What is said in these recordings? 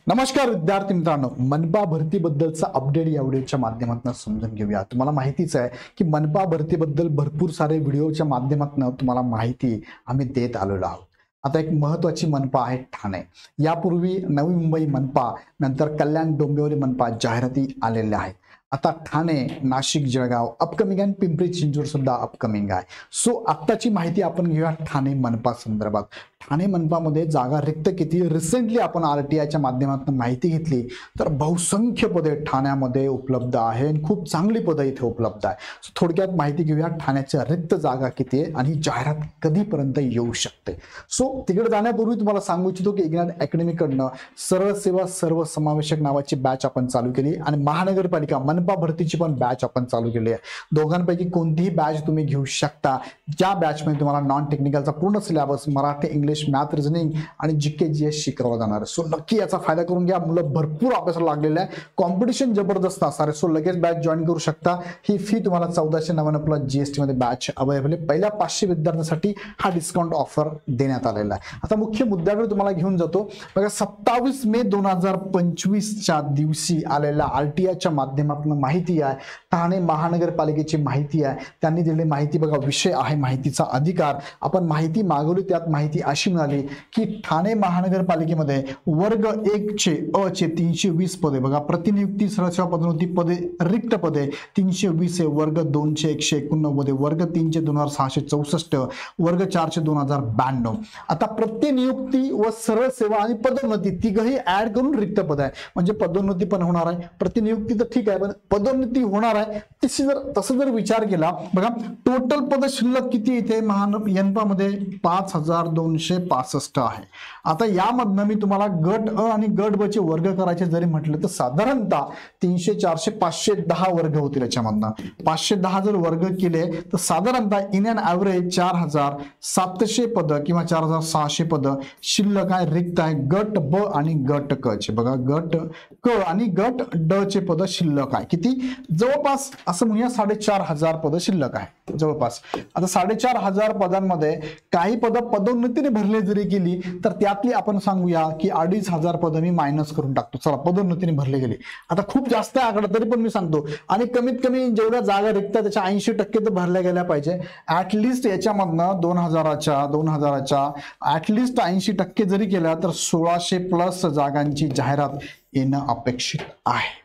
नमस्कार विद्यार्थी मित्रांनो, मनपा भरतीबद्दलचा अपडेट या व्हिडिओच्या माध्यमातून समजून घेऊया। तुम्हाला माहितीच आहे की मनपा भरतीबद्दल भरपूर सारे व्हिडिओच्या माध्यमातून तुम्हाला माहिती आम्ही देत आलेलो आहोत। आता एक महत्त्वाची मनपा आहे ठाणे। यापूर्वी नवी मुंबई मनपा, नंतर कल्याण डोंबिवली मनपा जाहिराती आलेल्या आहेत। आता ठाणे, नाशिक, जळगाव अपकमिंग आणि पिंपरी चिंचवड सुद्धा अपकमिंग आहे। सो आत्ताची माहिती आपण घेऊया ठाणे मनपा संदर्भात। ठाणे मनपामध्ये जागा रिक्त किती, रिसेंटली आपण आरटीआयच्या माध्यमातून माहिती घेतली तर बहुसंख्य पदे ठाण्यामध्ये उपलब्ध आहे आणि खूप चांगली पदे इथे उपलब्ध आहे। सो थोडक्यात माहिती घेऊया ठाण्याच्या रिक्त जागा किती आहे आणि जाहिरात कधीपर्यंत येऊ शकते। सो तिकडे जाण्यापूर्वी तुम्हाला सांगू इच्छितो की इग्नाइट अकॅडमी कडनं सरळ सेवा सर्वसमावेशक नावाची बॅच आपण चालू केली आणि महानगरपालिका मनपा भरतीची पण बॅच आपण चालू केली आहे। दोघांपैकी कोणतीही बॅच तुम्ही घेऊ शकता। ज्या बॅच मध्ये तुम्हाला नॉन टेक्निकलचा पूर्ण syllabus Marathi, English, math, reasoning आणि जीके जीएस शिकवला जाणार आहे। सो नक्की याचा फायदा करून घ्या। मुलं भरपूर अभ्यासाला लागलेले आहे, कॉम्पिटिशन जबरदस्त असणार आहे। सो लगेच बॅच जॉईन करू शकता। ही फी तुम्हाला 1499 प्लस जीएसटी मध्ये बॅच अवेलेबल आहे। पहिल्या 500 विद्यार्थ्यांसाठी हा डिस्काउंट ऑफर देण्यात आलेला आहे। आता मुख्य मुद्द्याकडे तुम्हाला घेऊन जातो। बघा 27 मे 2025 च्या दिवशी आलेल्या आरटीआयच्या माध्यमातून माहिती आहे, ठाणे महानगरपालिकेची माहिती आहे। त्यांनी दिलेली माहिती बघा, विषय आहे माहितीचा अधिकार। आपण माहिती मागवली, त्यात माहिती अशी मिळाली की ठाणे महानगरपालिकेमध्ये वर्ग 1 चे अ चे 320 पदे, बघा प्रतिनियुक्ती सरळसेवा पदोन्नती पदे रिक्त पदे 320 आहे। वर्ग 2 चे 189, वर्ग 3 चे 2664, वर्ग 4 चे 2092। आता प्रतिनियुक्ती व सरळ सेवा आणि पदोन्नती तिघही ऍड करून रिक्त पद आहे। म्हणजे पदोन्नती पण होणार आहे, प्रतिनियुक्ती तर ठीक आहे पण पदोन्नती होणार आहे। तसं जर विचार केला, बघा टोटल पद शिल्लक किती इथे मनपा मध्ये 5265 आहे। आता यामधनं मी तुम्हाला गट अ आणि गट ब चे वर्ग करायचे जरी म्हटलं तर साधारणतः 300, 400, 510 वर्ग होतील। याच्यामधनं 510 जर वर्ग केले तर साधारणतः इन अँड ॲव्हरेज 4700 पद किंवा 4600 पद शिल्लक आहे, रिक्त आहे। गट ब आणि गट क चे, बघा गट क आणि गट ड चे पद शिल्लक आहे। किती? जवळपास असं म्हणूया 4500 पद शिल्लक आहे जवळपास। आता 4500 पदांमध्ये काही पद पदोन्नतीने भरले जरी गेली तर त्यातली आपण सांगूया की 2500 पद मी मायनस करून टाकतो। चला, पदोन्नतीने भरले गेले। आता खूप जास्त आकडा तरी पण मी सांगतो, आणि कमीत कमी जेवढ्या जागा रिक्त त्याच्या 80% तर भरल्या गेल्या पाहिजे। ऍटलिस्ट याच्यामधनं 2000च्या ऍटलिस्ट 80% जरी केल्या तर 1600 प्लस जागांची जाहिरात येणं अपेक्षित आहे।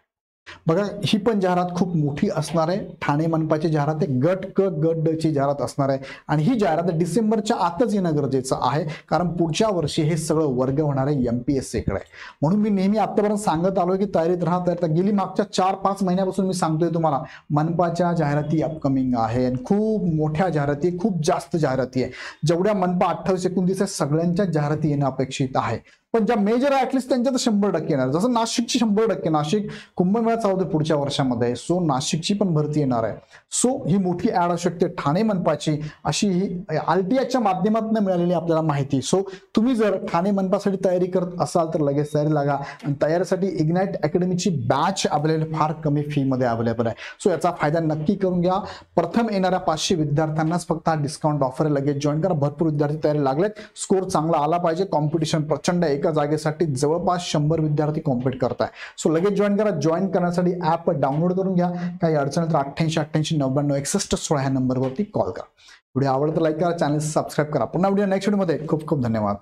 बघा ही पण जाहिरात खूप मोठी असणार आहे। ठाणे मनपाची जाहिरात आहे, गट क गट ड ची जाहिरात असणार आहे आणि ही जाहिरात डिसेंबरच्या आतच येणं गरजेचं आहे, कारण पुढच्या वर्षी हे सगळं वर्ग होणार आहे एमपीएससी कडे। म्हणून मी नेहमी आतापर्यंत सांगत आलोय की तयारीत राहा। गेली मागच्या 4-5 महिन्यापासून मी सांगतोय तुम्हाला मनपाच्या जाहिराती अपकमिंग आहे आणि खूप मोठ्या जाहिराती, खूप जास्त जाहिराती आहे। जेवढ्या मनपा 28-29 आहे सगळ्यांच्या जाहिराती येणं अपेक्षित आहे। पण ज्या मेजर ऍटलिस्ट त्यांच्या तर 100% येणार। जसं नाशिकची 100%, नाशिक कुंभमेळा चालू होते पुढच्या वर्षामध्ये। सो नाशिकची पण भरती येणार आहे। सो ही मोठी ऍड असू शकते ठाणे मनपाची, अशी ही आरटीआयच्या माध्यमातून मिळालेली आपल्याला माहिती। सो तुम्ही जर ठाणे मनपासाठी तयारी करत असाल तर लगेच तयारी लागा आणि तयारीसाठी इग्नाइट अकॅडमीची बॅच अवेलेबल फार कमी फी मध्ये अवेलेबल आहे। सो याचा फायदा नक्की करून घ्या। प्रथम येणाऱ्या 500 विद्यार्थ्यांनाच फक्त हा डिस्काउंट ऑफर लगेच जॉईन करा। भरपूर विद्यार्थी तयारी लागलेत, स्कोर चांगला आला पाहिजे। कॉम्पिटिशन प्रचंड आहे, एका जागेसाठी जवळपास 100 विद्यार्थी कॉम्पीट करताय। सो लगेच जॉईन करा। जॉईन करण्यासाठी ऍप डाउनलोड करून घ्या। काही अडचण तर 8888996116 ह्या नंबरवरती कॉल करा। व्हिडिओ आवडला तर लाईक करा, चॅनल सबस्क्राईब करा। पुन्हा व्हिडिओ नेक्स्ट व्हिडिओ मध्ये खूप खूप धन्यवाद।